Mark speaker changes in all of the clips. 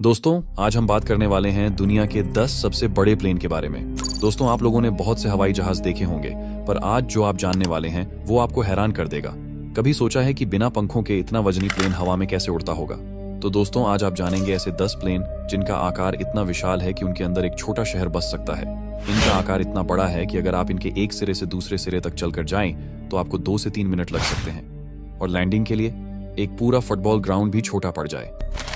Speaker 1: दोस्तों, आज हम बात करने वाले हैं दुनिया के 10 सबसे बड़े प्लेन के बारे में। दोस्तों, आप लोगों ने बहुत से हवाई जहाज देखे होंगे, पर आज जो आप जानने वाले हैं वो आपको हैरान कर देगा। कभी सोचा है कि बिना पंखों के इतना वजनी प्लेन हवा में कैसे उड़ता होगा? तो दोस्तों, आज आप जानेंगे ऐसे 10 प्लेन जिनका आकार इतना विशाल है कि उनके अंदर एक छोटा शहर बस सकता है। इनका आकार इतना बड़ा है कि अगर आप इनके एक सिरे से दूसरे सिरे तक चलकर जाएं तो आपको 2 से 3 मिनट लग सकते हैं, और लैंडिंग के लिए एक पूरा फुटबॉल ग्राउंड भी छोटा पड़ जाए।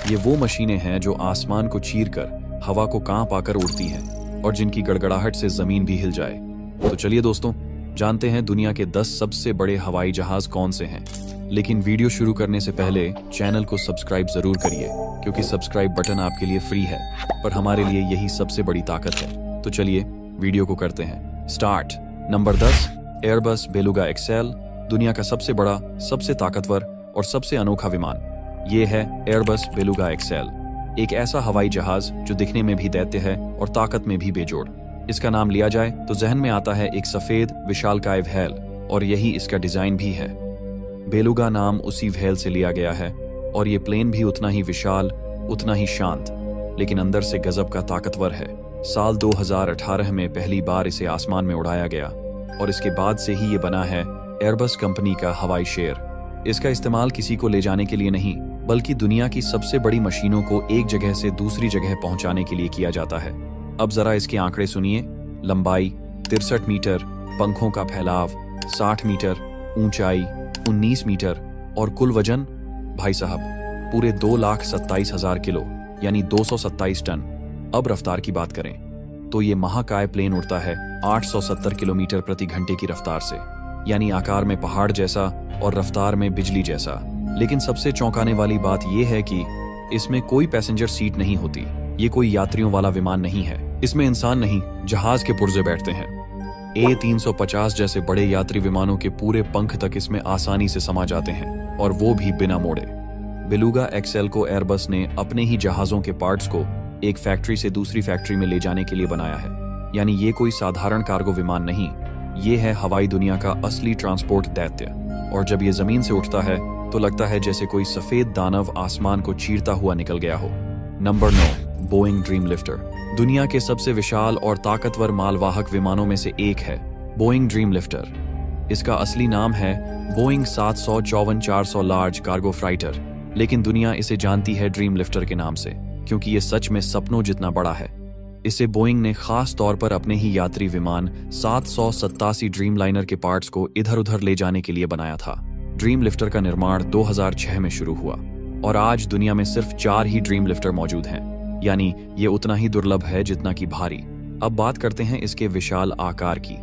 Speaker 1: ये वो मशीनें हैं जो आसमान को चीरकर हवा को कांप आकर उड़ती हैं और जिनकी गड़गड़ाहट से जमीन भी हिल जाए। तो चलिए दोस्तों, जानते हैं दुनिया के 10 सबसे बड़े हवाई जहाज कौन से हैं। लेकिन वीडियो शुरू करने से पहले चैनल को सब्सक्राइब जरूर करिए, क्योंकि सब्सक्राइब बटन आपके लिए फ्री है, पर हमारे लिए यही सबसे बड़ी ताकत है। तो चलिए वीडियो को करते हैं start. Number 10, Airbus beluga XL, दुनिया का सबसे बड़ा, सबसे ताकतवर और सबसे अनोखा विमान। ये है एयरबस बेलुगा एक्सएल, एक ऐसा हवाई जहाज जो दिखने में भी दैत्य है और ताकत में भी बेजोड़। इसका नाम लिया जाए तो जहन में आता है एक सफेद विशालकाय व्हेल, और यही इसका डिजाइन भी है। बेलुगा नाम उसी व्हेल से लिया गया है, और ये प्लेन भी उतना ही विशाल, उतना ही शांत, लेकिन अंदर से गजब का ताकतवर है। साल 2018 में पहली बार इसे आसमान में उड़ाया गया, और इसके बाद से ही ये बना है एयरबस कंपनी का हवाई शेर। इसका इस्तेमाल किसी को ले जाने के लिए नहीं, बल्कि दुनिया की सबसे बड़ी मशीनों को एक जगह से दूसरी जगह पहुंचाने के लिए किया जाता है। अब जरा इसके आंकड़े सुनिए। लंबाई 63 मीटर, पंखों का फैलाव 60 मीटर, ऊंचाई 19 मीटर, और कुल वजन भाई साहब पूरे 2,27,000 किलो, यानी 227 टन। अब रफ्तार की बात करें तो ये महाकाय प्लेन उड़ता है 870 किलोमीटर प्रति घंटे की रफ्तार से, यानी आकार में पहाड़ जैसा और रफ्तार में बिजली जैसा। लेकिन सबसे चौंकाने वाली बात यह है कि इसमें कोई पैसेंजर सीट नहीं होती। ये कोई यात्रियों वाला विमान नहीं है। इसमें इंसान नहीं, जहाज के पुर्जे बैठते हैं। A350 जैसे बड़े यात्री विमानों के पूरे पंख तक इसमें आसानी से समा जाते हैं, और वो भी बिना मोड़े। बेलुगा एक्सएल को एयरबस ने अपने ही जहाजों के पार्ट्स को एक फैक्ट्री से दूसरी फैक्ट्री में ले जाने के लिए बनाया है। यानी ये कोई साधारण कार्गो विमान नहीं, ये है हवाई दुनिया का असली ट्रांसपोर्ट दैत्य। और जब ये जमीन से उठता है तो लगता है जैसे कोई सफेद दानव आसमान को चीरता हुआ निकल गया हो। नंबर 9, बोइंग ड्रीम लिफ्टर, दुनिया के सबसे विशाल और ताकतवर मालवाहक विमानों में से एक है बोइंग ड्रीम लिफ्टर। इसका असली नाम है बोइंग 754-400 लार्ज कार्गो फ्राइटर, लेकिन दुनिया इसे जानती है ड्रीम लिफ्टर के नाम से, क्योंकि ये सच में सपनों जितना बड़ा है। इसे बोइंग ने खास तौर पर अपने ही यात्री विमान 787 ड्रीमलाइनर के पार्ट्स को इधर उधर ले जाने के लिए बनाया था। ड्रीम लिफ्टर का निर्माण 2006 में शुरू हुआ, और आज दुनिया में सिर्फ 4 ही ड्रीम लिफ्टर मौजूद हैं, यानी ये उतना ही दुर्लभ है जितना कि भारी। अब बात करते हैं इसके विशाल आकार की।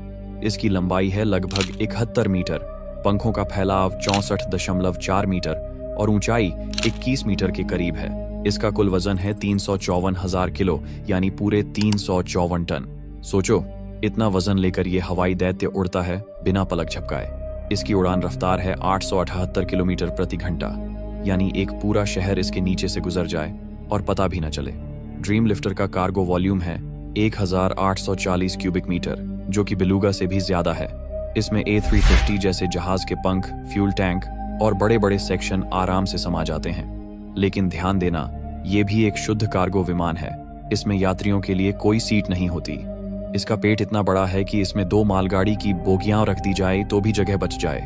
Speaker 1: इसकी लंबाई है लगभग 71 मीटर, पंखों का फैलाव 64.4 मीटर, और ऊंचाई 21 मीटर के करीब है। इसका कुल वजन है 354,000 किलो, यानी पूरे 354 टन। सोचो, इतना वजन लेकर ये हवाई दैत्य उड़ता है बिना पलक झपकाए। इसकी उड़ान रफ्तार है 878 किलोमीटर प्रति घंटा, यानी एक पूरा शहर इसके नीचे से गुजर जाए और पता भी न चले। ड्रीम लिफ्टर का कार्गो वॉल्यूम है 1840 क्यूबिक मीटर, जो कि बेलुगा से भी ज्यादा है। इसमें A350 जैसे जहाज के पंख, फ्यूल टैंक और बड़े बड़े सेक्शन आराम से समा जाते हैं। लेकिन ध्यान देना, ये भी एक शुद्ध कार्गो विमान है। इसमें यात्रियों के लिए कोई सीट नहीं होती। इसका पेट इतना बड़ा है कि इसमें 2 मालगाड़ी की बोगियां रख दी जाए तो भी जगह बच जाए।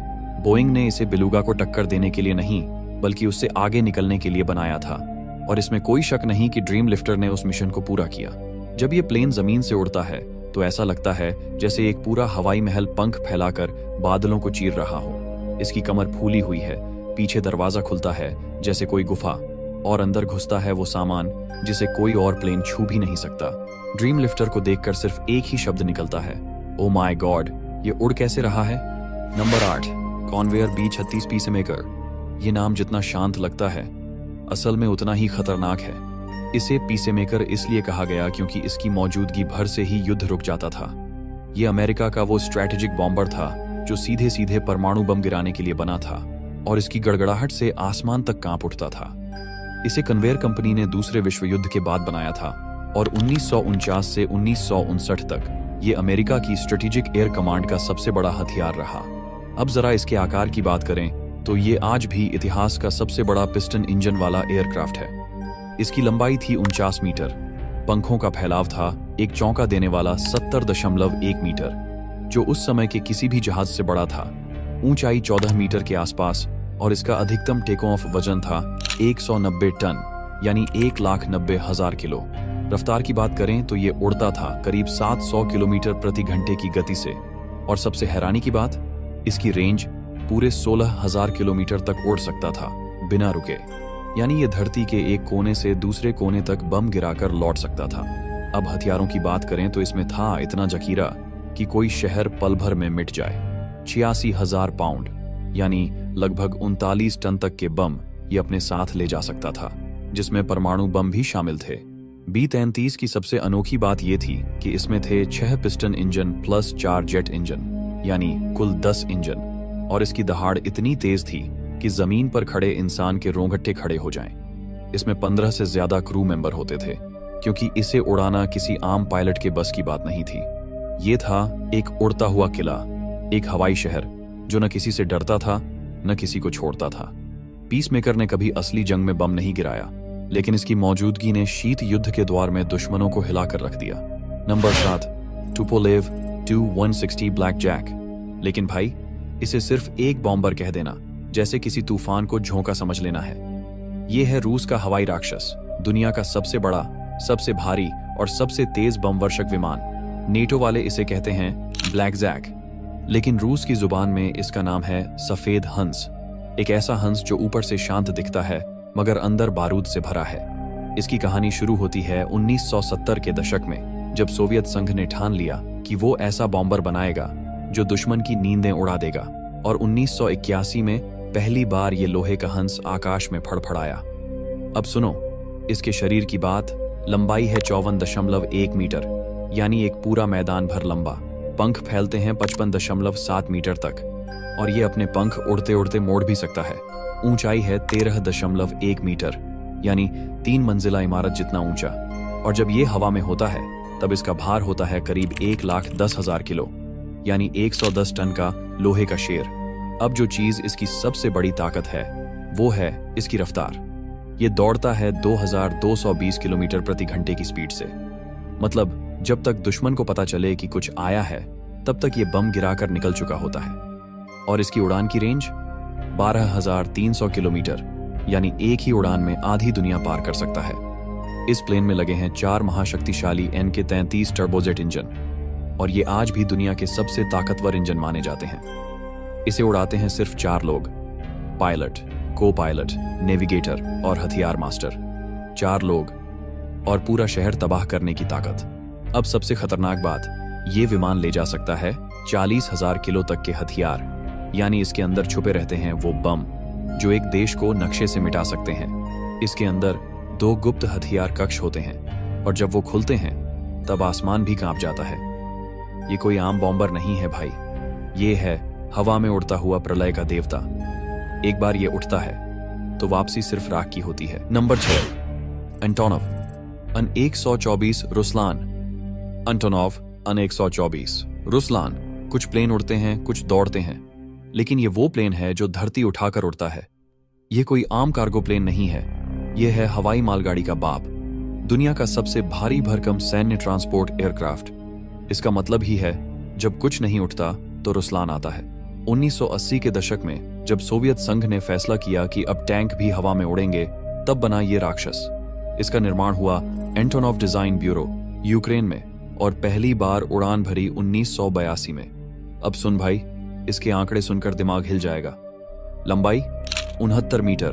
Speaker 1: बोइंग ने इसे बेलुगा को टक्कर देने के लिए नहीं, बल्कि उससे आगे निकलने के लिए बनाया था, और इसमें कोई शक नहीं कि ड्रीम लिफ्टर ने उस मिशन को पूरा किया। जब ये प्लेन जमीन से उड़ता है तो ऐसा लगता है जैसे एक पूरा हवाई महल पंख फैलाकर बादलों को चीर रहा हो। इसकी कमर फूली हुई है, पीछे दरवाजा खुलता है जैसे कोई गुफा, और अंदर घुसता है वो सामान जिसे कोई और प्लेन छू भी नहीं सकता। ड्रीम लिफ्टर को देखकर सिर्फ एक ही शब्द निकलता है, ओ माय गॉड, ये उड़ कैसे रहा है। नंबर 8, कॉन्वेयर B36 पीसमेकर, ये नाम जितना शांत लगता है, असल में उतना ही खतरनाक है। इसे पीसमेकर इसलिए कहा गया क्योंकि इसकी मौजूदगी भर से ही युद्ध रुक जाता था। ये अमेरिका का वो स्ट्रैटेजिक बॉम्बर था जो सीधे सीधे परमाणु बम गिराने के लिए बना था, और इसकी गड़गड़ाहट से आसमान तक कांप उठता था। इसे कन्वेयर कंपनी ने दूसरे विश्व युद्ध के बाद बनाया था, और 1949 से 1959 तक ये अमेरिका की स्ट्रेटेजिक एयर कमांड का सबसे बड़ा हथियार रहा। अब जरा इसके आकार की बात करें तो ये आज भी इतिहास का सबसे बड़ा पिस्टन इंजन वाला एयरक्राफ्ट है। इसकी लंबाई थी 49 मीटर, पंखों का फैलाव था एक चौंका देने वाला 70.1 मीटर, जो उस समय के किसी भी जहाज से बड़ा था। ऊंचाई 14 मीटर के आसपास और इसका अधिकतम टेक ऑफ वजन था 190 टन, यानी 1,90,000 किलो। रफ्तार की बात करें तो ये उड़ता था करीब 700 किलोमीटर प्रति घंटे की गति से। और सबसे हैरानी की बात, इसकी रेंज पूरे 16,000 किलोमीटर तक उड़ सकता था बिना रुके, यानी ये धरती के एक कोने से दूसरे कोने तक बम गिराकर लौट सकता था। अब हथियारों की बात करें तो इसमें था इतना जखीरा कि कोई शहर पल भर में मिट जाए। 86,000 पाउंड यानी लगभग 39 टन तक के बम ये अपने साथ ले जा सकता था, जिसमें परमाणु बम भी शामिल थे। B-33 की सबसे अनोखी बात यह थी कि इसमें थे 6 piston engine plus 4 jet engine, यानी कुल 10 इंजन। और इसकी दहाड़ इतनी तेज थी कि जमीन पर खड़े इंसान के रोंगटे खड़े हो जाएं। इसमें 15 से ज्यादा क्रू मेंबर होते थे, क्योंकि इसे उड़ाना किसी आम पायलट के बस की बात नहीं थी। ये था एक उड़ता हुआ किला, एक हवाई शहर जो न किसी से डरता था न किसी को छोड़ता था। पीसमेकर ने कभी असली जंग में बम नहीं गिराया, लेकिन इसकी मौजूदगी ने शीत युद्ध के द्वार में दुश्मनों को हिलाकर रख दिया। Number 7, Tupolev Tu-160 black jack. लेकिन भाई, इसे सिर्फ एक बॉम्बर कह देना जैसे किसी तूफान को झोंका समझ लेना है। यह है रूस का हवाई राक्षस, दुनिया का सबसे बड़ा, सबसे भारी और सबसे तेज बम वर्षक विमान। नेटो वाले इसे कहते हैं ब्लैक जैक, लेकिन रूस की जुबान में इसका नाम है सफेद हंस। एक ऐसा हंस जो ऊपर से शांत दिखता है मगर अंदर बारूद से भरा है। इसकी कहानी शुरू होती है 1970 के दशक में, जब सोवियत संघ ने ठान लिया कि वो ऐसा बॉम्बर बनाएगा जो दुश्मन की नींदें उड़ा देगा। और 1981 में पहली बार ये लोहे का हंस आकाश में फड़फड़ाया। अब सुनो इसके शरीर की बात। लंबाई है 54.1 मीटर, यानी एक पूरा मैदान भर लंबा। पंख फैलते हैं 55.7 मीटर तक, और ये अपने पंख उड़ते उड़ते मोड़ भी सकता है। ऊंचाई है 13.1 मीटर, यानी 3 मंजिला इमारत जितना ऊंचा। और जब ये हवा में होता है तब इसका भार होता है करीब 1,10,000 किलो, यानी 110 टन का लोहे का शेर। अब जो चीज इसकी सबसे बड़ी ताकत है वो है इसकी रफ्तार। ये दौड़ता है 2,220 किलोमीटर प्रति घंटे की स्पीड से। मतलब जब तक दुश्मन को पता चले कि कुछ आया है तब तक ये बम गिराकर निकल चुका होता है। और इसकी उड़ान की रेंज 12,300 किलोमीटर, यानी एक ही उड़ान में आधी दुनिया पार कर सकता है। इस प्लेन में लगे हैं 4 महाशक्तिशाली NK-33 टर्बोजेट इंजन, और ये आज भी दुनिया के सबसे ताकतवर इंजन माने जाते हैं। इसे उड़ाते हैं सिर्फ 4 लोग, पायलट, को पायलट, नेविगेटर और हथियार मास्टर। 4 लोग और पूरा शहर तबाह करने की ताकत। अब सबसे खतरनाक बात, ये विमान ले जा सकता है 40,000 किलो तक के हथियार, यानी इसके अंदर छुपे रहते हैं वो बम जो एक देश को नक्शे से मिटा सकते हैं। इसके अंदर 2 गुप्त हथियार कक्ष होते हैं, और जब वो खुलते हैं तब आसमान भी कांप जाता है। ये कोई आम बॉम्बर नहीं है भाई, ये है हवा में उड़ता हुआ प्रलय का देवता। एक बार ये उठता है तो वापसी सिर्फ राख की होती है। नंबर 6, एंटोनोव अन 124 रुसलान। एंटोनोव अन 124 रुसलान। कुछ प्लेन उड़ते हैं, कुछ दौड़ते हैं, लेकिन ये वो प्लेन है जो धरती उठाकर उड़ता है। ये कोई आम कार्गो प्लेन नहीं है, ये है हवाई मालगाड़ी का बाप, दुनिया का सबसे भारी भरकम सैन्य ट्रांसपोर्ट एयरक्राफ्ट। इसका मतलब ही है जब कुछ नहीं उठता तो रुसलान आता है। 1980 के दशक में जब सोवियत संघ ने फैसला किया कि अब टैंक भी हवा में उड़ेंगे, तब बना ये राक्षस। इसका निर्माण हुआ एंटोनोव डिजाइन ब्यूरो, यूक्रेन में, और पहली बार उड़ान भरी 1982 में। अब सुन भाई, इसके आंकड़े सुनकर दिमाग हिल जाएगा। लंबाई 69 मीटर,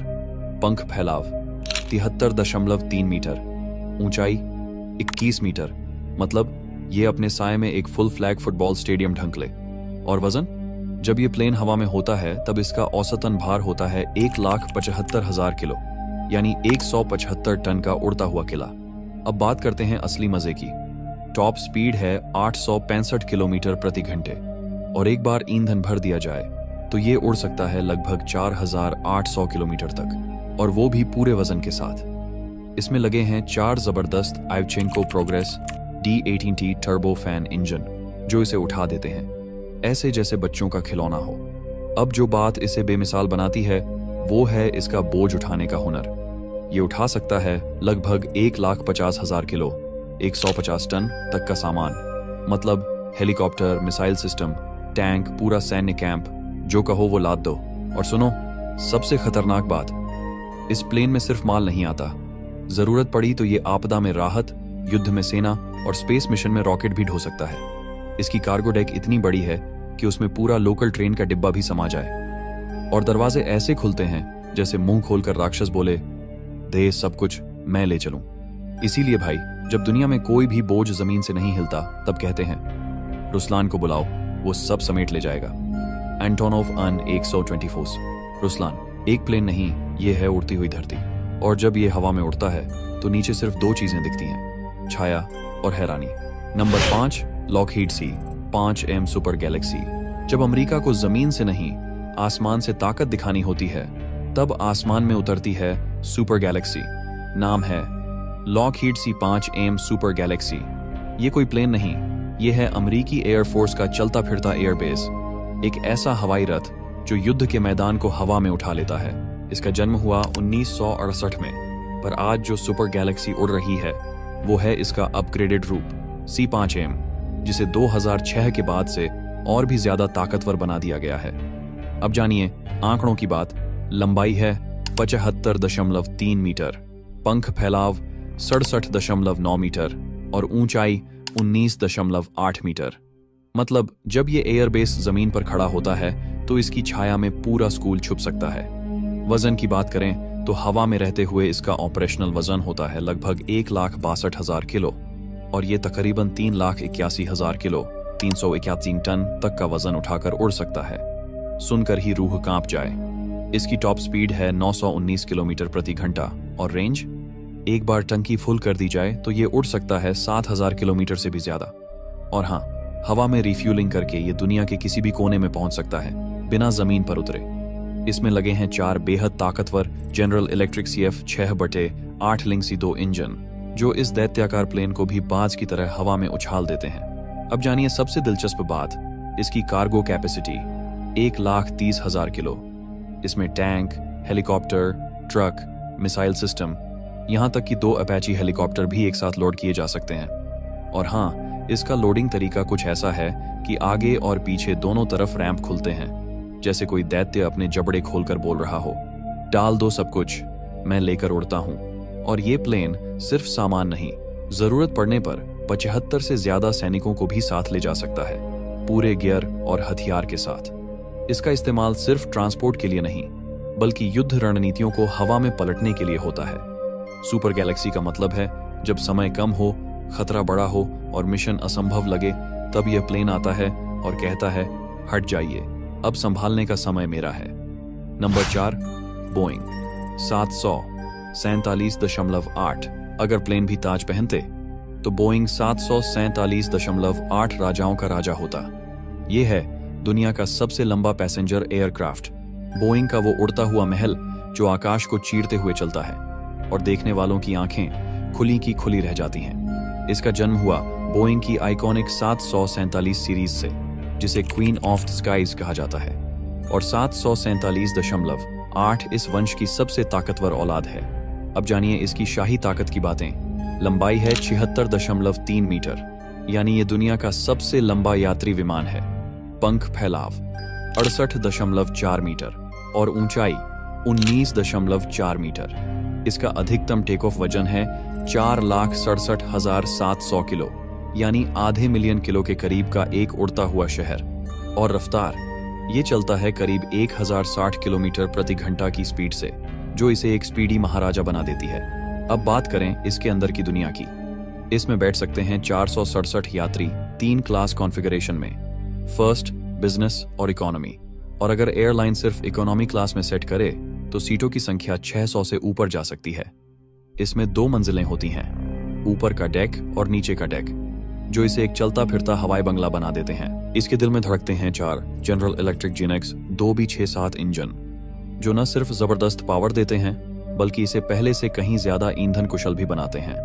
Speaker 1: पंख फैलाव 73.3 मीटर, ऊंचाई 21 मीटर, मतलब ये अपने साए में एक फुल फ्लैग फुटबॉल स्टेडियम ढंक ले। और वजन, जब ये प्लेन हवा में होता है तब इसका औसतन भार होता है 1,75,000 किलो, यानी 175 टन का उड़ता हुआ किला। अब बात करते हैं असली मजे की। टॉप स्पीड है 865 किलोमीटर प्रति घंटे, और एक बार ईंधन भर दिया जाए तो ये उड़ सकता है लगभग 4,800 किलोमीटर तक, और वो भी पूरे वजन के साथ। इसमें लगे हैं 4 जबरदस्त Ivchenko Progress D-18T turbofan engine जो इसे उठा देते हैं, ऐसे जैसे बच्चों का खिलौना हो। अब जो बात इसे बेमिसाल बनाती है वो है इसका बोझ उठाने का हुनर। ये उठा सकता है लगभग 1,50,000 किलो, 150 टन तक का सामान। मतलब हेलीकॉप्टर, मिसाइल सिस्टम, टैंक, पूरा सैन्य कैंप, जो कहो वो लाद दो। और सुनो, सबसे खतरनाक बात, इस प्लेन में सिर्फ माल नहीं आता। जरूरत पड़ी तो ये आपदा में राहत, युद्ध में सेना और स्पेस मिशन में रॉकेट भी ढो सकता है। इसकी कार्गो डेक इतनी बड़ी है कि उसमें पूरा लोकल ट्रेन का डिब्बा भी समा जाए। और दरवाजे ऐसे खुलते हैं जैसे मुंह खोलकर राक्षस बोले, दे सब कुछ, मैं ले चलूं। इसीलिए भाई, जब दुनिया में कोई भी बोझ जमीन से नहीं हिलता, तब कहते हैं रुस्लान को बुलाओ, वो सब समेट ले जाएगा। एंटोनोव अन 124। रुस्लान एक प्लेन नहीं, ये है उड़ती हुई धरती। और जब ये हवा में उड़ता है तो नीचे सिर्फ दो चीजें दिखती हैं, छाया और हैरानी। Number 5, Lockheed C-5M super Galaxy. जब अमेरिका को जमीन से नहीं, आसमान से ताकत दिखानी होती है, तब आसमान में उतरती है सुपर गैलेक्सी। नाम है लॉकहीड C-5M सुपर गैलेक्सी। ये कोई प्लेन नहीं, ये है अमेरिकी एयरफोर्स का चलता फिरता एयरबेस, एक ऐसा हवाई रथ जो युद्ध के मैदान को हवा में उठा लेता है। इसका जन्म हुआ 1968 में, पर आज जो सुपर गैलेक्सी उड़ रही है वो है इसका अपग्रेडेड रूप C-5M, जिसे 2006 के बाद से और भी ज्यादा ताकतवर बना दिया गया है। अब जानिए आंकड़ों की बात। लंबाई है 75.3 मीटर, पंख फैलाव 67.9 मीटर और ऊंचाई 19.8 मीटर। मतलब जब ये एयरबेस जमीन पर खड़ा होता है तो इसकी छाया में पूरा स्कूल छुप सकता है। वजन की बात करें तो हवा में रहते हुए इसका ऑपरेशनल वजन होता है लगभग 1,62,000 किलो और ये तकरीबन 3,81,000 किलो, 381 टन तक का वजन उठाकर उड़ सकता है। सुनकर ही रूह कांप जाए। इसकी टॉप स्पीड है 919 किलोमीटर प्रति घंटा और रेंज, एक बार टंकी फुल कर दी जाए तो ये उड़ सकता है 7,000 किलोमीटर से भी ज्यादा। और हाँ, हवा में रिफ्यूलिंग करके ये दुनिया के किसी भी कोने में पहुंच सकता है बिना जमीन पर उतरे। इसमें लगे हैं 4 बेहद ताकतवर जनरल इलेक्ट्रिक CF6/8 लिंक्सी 2 इंजन, जो इस दैत्याकार प्लेन को भी बाज की तरह हवा में उछाल देते हैं। अब जानिए सबसे दिलचस्प बात, इसकी कार्गो कैपेसिटी 1,30,000 किलो। इसमें tank, helicopter, truck, missile system, यहां तक कि 2 अपैची हेलीकॉप्टर भी एक साथ लोड किए जा सकते हैं। और हाँ, इसका लोडिंग तरीका कुछ ऐसा है कि आगे और पीछे दोनों तरफ रैंप खुलते हैं, जैसे कोई दैत्य अपने जबड़े खोलकर बोल रहा हो, डाल दो सब कुछ, मैं लेकर उड़ता हूं। और ये प्लेन सिर्फ सामान नहीं, जरूरत पड़ने पर 75 से ज्यादा सैनिकों को भी साथ ले जा सकता है, पूरे गियर और हथियार के साथ। इसका इस्तेमाल सिर्फ ट्रांसपोर्ट के लिए नहीं, बल्कि युद्ध रणनीतियों को हवा में पलटने के लिए होता है। सुपर गैलेक्सी का मतलब है जब समय कम हो, खतरा बड़ा हो और मिशन असंभव लगे, तब यह प्लेन आता है और कहता है हट जाइए, अब संभालने का समय मेरा है। Number 4, Boeing 747.8। अगर प्लेन भी ताज पहनते तो बोइंग 747.8 राजाओं का राजा होता। यह है दुनिया का सबसे लंबा पैसेंजर एयरक्राफ्ट, बोइंग का वो उड़ता हुआ महल जो आकाश को चीरते हुए चलता है और देखने वालों की आंखें खुली की खुली रह जाती हैं। इसका जन्म हुआ बोइंग की आइकॉनिक 747 सीरीज से, जिसे क्वीन ऑफ द स्काईज कहा जाता है, और 747.8 इस वंश की सबसे ताकतवर औलाद है। अब जानिए इसकी शाही ताकत की बातें। लंबाई है 76.3 मीटर, यानी ये दुनिया का सबसे लंबा यात्री विमान है। पंख फैलाव 68.4 मीटर और ऊंचाई 19.4 मीटर। इसका अधिकतम टेक ऑफ वजन है 4,67,700 किलो, यानी आधे मिलियन किलो के करीब का एक उड़ता हुआ शहर। और रफ्तार, ये चलता है करीब 1060 किलोमीटर प्रति घंटा की स्पीड से, जो इसे एक स्पीडी महाराजा बना देती है। अब बात करें इसके अंदर की दुनिया की। इसमें बैठ सकते हैं 467 यात्री 3 क्लास कॉन्फ़िगरेशन में, फर्स्ट, बिजनेस और इकोनॉमी। और अगर एयरलाइन सिर्फ इकोनॉमी क्लास में सेट करे तो सीटों की संख्या 600 से ऊपर जा सकती है। इसमें 2 मंजिलें होती हैं, ऊपर का डेक और नीचे का डेक, जो इसे एक चलता फिरता हवाई बंगला बना देते हैं। इसके दिल में धड़कते हैं 4 जनरल इलेक्ट्रिक जिनेक्स 2B67 इंजन, जो न सिर्फ जबरदस्त पावर देते हैं बल्कि इसे पहले से कहीं ज्यादा ईंधन कुशल भी बनाते हैं।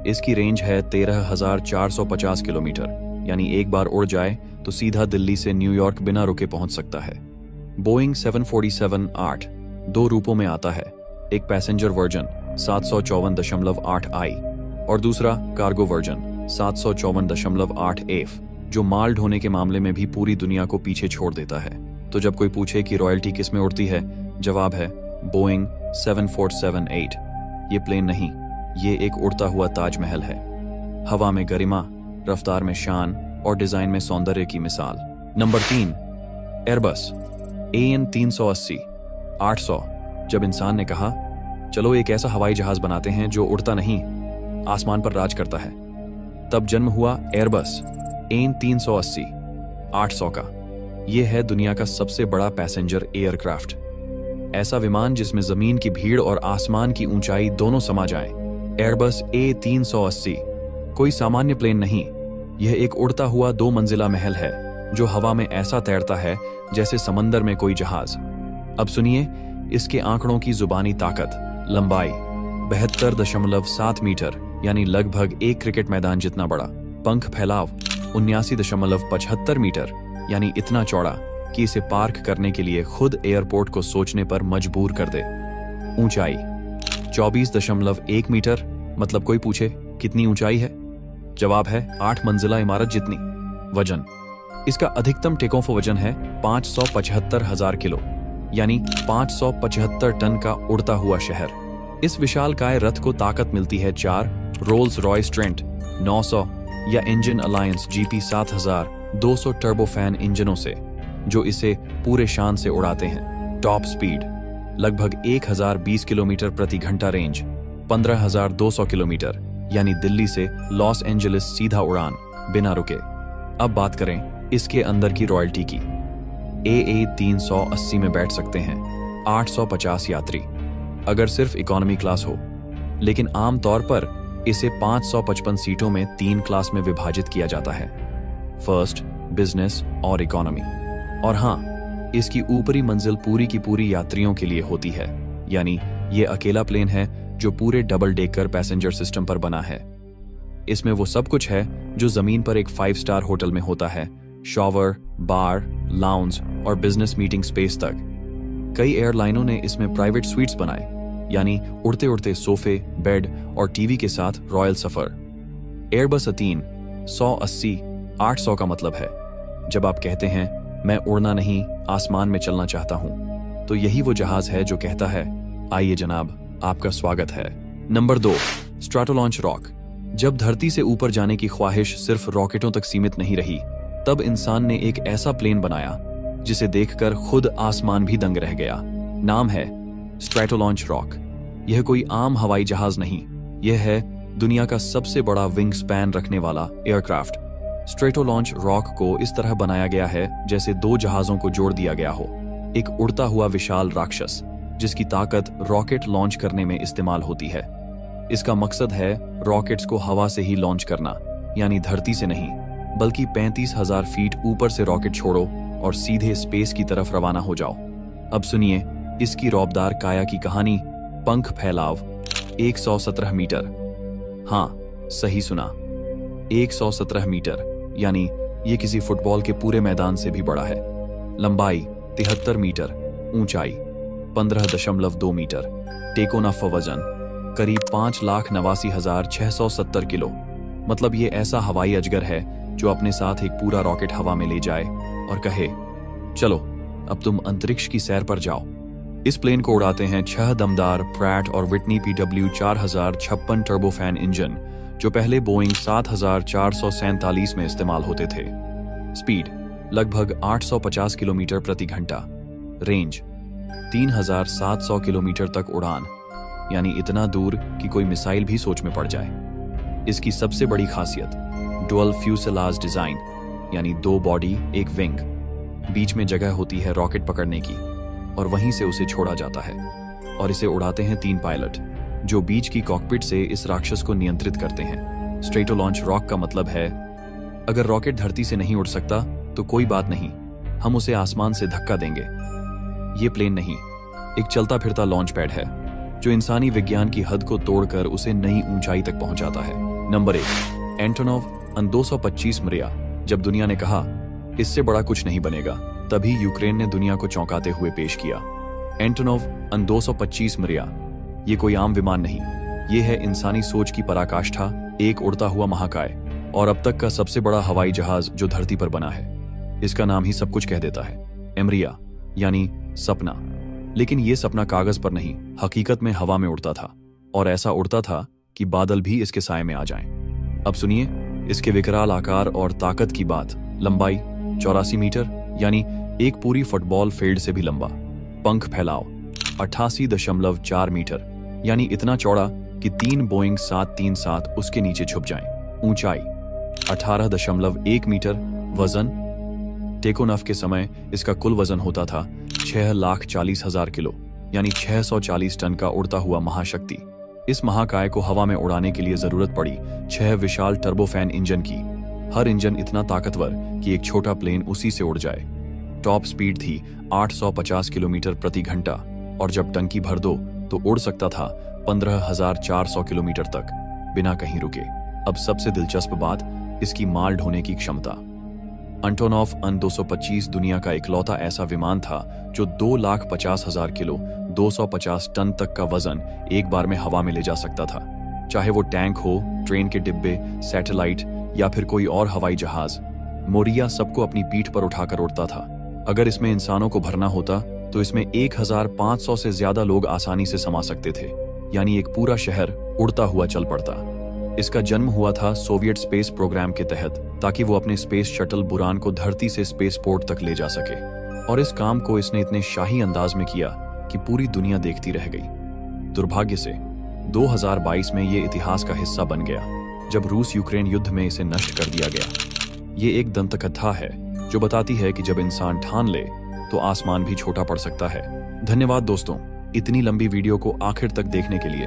Speaker 1: इसकी रेंज है 13,450 किलोमीटर, यानी एक बार उड़ जाए तो सीधा दिल्ली से न्यूयॉर्क बिना रुके पहुंच सकता है। बोइंग 747-8 2 रूपों में आता है, एक पैसेंजर वर्जन 754.8 आई और दूसरा कार्गो वर्जन 754.8 एफ, जो माल ढोने के मामले में भी पूरी दुनिया को पीछे छोड़ देता है। तो जब कोई पूछे कि रॉयल्टी किस में उड़ती है, जवाब है बोइंग 7478। ये प्लेन नहीं, ये एक उड़ता हुआ ताजमहल है। हवा में गरिमा, रफ्तार में शान और डिजाइन में सौंदर्य की मिसाल। Number 3, Airbus AN 380 800। जब इंसान ने कहा चलो एक ऐसा हवाई जहाज बनाते हैं जो उड़ता नहीं, आसमान पर राज करता है, तब जन्म हुआ एयरबस AN 380 800 का। यह है दुनिया का सबसे बड़ा पैसेंजर एयरक्राफ्ट, ऐसा विमान जिसमें जमीन की भीड़ और आसमान की ऊंचाई दोनों समा जाएं। एयरबस A380 कोई सामान्य प्लेन नहीं, यह एक उड़ता हुआ 2 मंजिला महल है जो हवा में ऐसा तैरता है जैसे समंदर में कोई जहाज। अब सुनिए इसके आंकड़ों की जुबानी ताकत। लंबाई 72.7 मीटर यानी लगभग एक क्रिकेट मैदान जितना बड़ा। पंख फैलाव 79.75 मीटर यानी इतना चौड़ा कि इसे पार्क करने के लिए खुद एयरपोर्ट को सोचने पर मजबूर कर दे। ऊंचाई 24.1 मीटर, मतलब कोई पूछे कितनी ऊंचाई है, जवाब है 8 मंजिला इमारत जितनी। वजन, इसका अधिकतम टेक ऑफ वजन है 575,000 किलो यानी 575 टन का उड़ता हुआ शहर। इस विशालकाय रथ को ताकत मिलती है 4 रोल्स रॉयस ट्रेंट 900 या इंजन अलायंस GP 7200 टर्बोफैन इंजनों से, जो इसे पूरे शान से उड़ाते हैं। टॉप स्पीड लगभग 1020 किलोमीटर प्रति घंटा। रेंज 15,200 किलोमीटर यानी दिल्ली से लॉस एंजलिस सीधा उड़ान बिना रुके। अब बात करें इसके अंदर की रॉयल्टी की। AA 380 में बैठ सकते हैं 850 यात्री, अगर सिर्फ इकोनॉमी क्लास हो, लेकिन आम तौर पर इसे 555 सीटों में 3 क्लास में विभाजित किया जाता है, फर्स्ट, बिजनेस और इकोनॉमी। और हाँ, इसकी ऊपरी मंजिल पूरी की पूरी यात्रियों के लिए होती है, यानी ये अकेला प्लेन है जो पूरे डबल डेकर पैसेंजर सिस्टम पर बना है। इसमें वो सब कुछ है जो जमीन पर एक 5 स्टार होटल में होता है, शॉवर, बार, लाउंज और बिजनेस मीटिंग स्पेस तक। कई एयरलाइनों ने इसमें प्राइवेट स्वीट्स बनाए, यानी उड़ते उड़ते सोफे, बेड और टीवी के साथ रॉयल सफर। एयरबस A3 180 800 का मतलब है, जब आप कहते हैं मैं उड़ना नहीं आसमान में चलना चाहता हूं, तो यही वो जहाज है जो कहता है आइए जनाब, आपका स्वागत है। Number 2, Stratolaunch Roc. जब धरती से ऊपर जाने की ख्वाहिश सिर्फ रॉकेटों तक सीमित नहीं रही, तब इंसान ने एक ऐसा प्लेन बनाया जिसे देखकर खुद आसमान भी दंग रह गया। नाम है स्ट्रैटोलॉन्च रॉक। यह कोई आम हवाई जहाज नहीं, यह है दुनिया का सबसे बड़ा विंग स्पैन रखने वाला एयरक्राफ्ट। स्ट्रैटोलॉन्च रॉक को इस तरह बनाया गया है जैसे 2 जहाजों को जोड़ दिया गया हो, एक उड़ता हुआ विशाल राक्षस जिसकी ताकत रॉकेट लॉन्च करने में इस्तेमाल होती है। इसका मकसद है रॉकेट्स को हवा से ही लॉन्च करना, यानी धरती से नहीं, बल्कि 35,000 फीट ऊपर से रॉकेट छोड़ो और सीधे स्पेस की तरफ रवाना हो जाओ। अब सुनिए इसकी रौबदार काया की कहानी। पंख फैलाव 117 मीटर। हाँ, सही सुना, 117 मीटर, यानी ये किसी फुटबॉल के पूरे मैदान से भी बड़ा है। लंबाई 73 मीटर, ऊंचाई 15.2 मीटर, टेक ऑफ वजन करीब 5,89,670 किलो। मतलब ये ऐसा हवाई अजगर है जो अपने साथ एक पूरा रॉकेट हवा में ले जाए और कहे चलो अब तुम अंतरिक्ष की सैर पर जाओ। इस प्लेन को उड़ाते हैं 6 दमदार प्रैट और विटनी PW 4056 टर्बोफैन इंजन, जो पहले बोइंग 7447 में इस्तेमाल होते थे। स्पीड लगभग 850 किलोमीटर प्रति घंटा। रेंज 3,700 किलोमीटर तक उड़ान, यानी इतना दूर कि कोई मिसाइल भी सोच में पड़ जाए। इसकी सबसे बड़ी खासियत डुअल फ्यूसेलाज डिजाइन, यानी 2 बॉडी 1 विंग। बीच में जगह होती है रॉकेट पकड़ने की और वहीं से उसे छोड़ा जाता है। और इसे उड़ाते हैं 3 पायलट, जो बीच की कॉकपिट से इस राक्षस को नियंत्रित करते हैं। स्ट्रैटोलॉन्च रॉक का मतलब है अगर रॉकेट धरती से नहीं उड़ सकता तो कोई बात नहीं, हम उसे आसमान से धक्का देंगे। ये प्लेन नहीं, एक चलता फिरता लॉन्च पैड है जो इंसानी विज्ञान की हद को तोड़कर उसे नई ऊंचाई तक पहुंचाता है। नंबर 1, एंटोनोव अन-225 मरिया। जब दुनिया ने कहा इससे बड़ा कुछ नहीं बनेगा, तभी यूक्रेन ने दुनिया को चौंकाते हुए पेश किया एंटोनोव अन-225 मरिया। ये कोई आम विमान नहीं, ये है इंसानी सोच की पराकाष्ठा, एक उड़ता हुआ महाकाय और अब तक का सबसे बड़ा हवाई जहाज जो धरती पर बना है। इसका नाम ही सब कुछ कह देता है, एमरिया, यानी सपना। लेकिन ये सपना कागज पर नहीं, हकीकत में हवा में उड़ता था, और ऐसा उड़ता था कि बादल भी इसके साए में आ जाएं। अब सुनिए इसके विकराल आकार और ताकत की बात। लंबाई 84 मीटर, यानी एक पूरी फुटबॉल फील्ड से भी लंबा। पंख फैलाव 88.4 मीटर, यानी इतना चौड़ा कि 3 बोइंग 737 उसके नीचे छुप जाएं। ऊंचाई 18.1 मीटर। वजन टेकोनफ के समय इसका कुल वजन होता था 6,40,000 किलो, यानी 640 टन का उड़ता हुआ महाशक्ति। इस महाकाय को हवा में उड़ाने के लिए जरूरत पड़ी 6 विशाल टर्बोफैन इंजन की। हर इंजन इतना ताकतवर कि एक छोटा प्लेन उसी से उड़ जाए। टॉप स्पीड थी 850 किलोमीटर प्रति घंटा, और जब टंकी भर दो तो उड़ सकता था 15,400 किलोमीटर तक बिना कहीं रुके। अब सबसे दिलचस्प बात इसकी माल ढोने की क्षमता। अंटोनॉफ अन-225 दुनिया का इकलौता ऐसा विमान था जो 2,50,000 किलो 250 टन तक का वजन एक बार में हवा में ले जा सकता था। चाहे वो टैंक हो, ट्रेन के डिब्बे, सैटेलाइट या फिर कोई और हवाई जहाज, मोरिया सबको अपनी पीठ पर उठाकर उड़ता था। अगर इसमें इंसानों को भरना होता तो इसमें 1,500 से ज्यादा लोग आसानी से समा सकते थे, यानी एक पूरा शहर उड़ता हुआ चल पड़ता। इसका जन्म हुआ था सोवियत स्पेस प्रोग्राम के तहत, ताकि वो अपने स्पेस शटल बुरान को धरती से स्पेस पोर्ट तक ले जा सके। और इस काम को इसने इतने शाही अंदाज में किया कि पूरी दुनिया देखती रह गई। दुर्भाग्य से 2022 में ये इतिहास का हिस्सा बन गया, जब रूस यूक्रेन युद्ध में इसे नष्ट कर दिया गया। ये एक दंतकथा है जो बताती है कि जब इंसान ठान ले तो आसमान भी छोटा पड़ सकता है। धन्यवाद दोस्तों, इतनी लंबी वीडियो को आखिर तक देखने के लिए।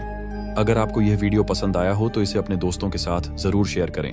Speaker 1: अगर आपको यह वीडियो पसंद आया हो तो इसे अपने दोस्तों के साथ जरूर शेयर करें।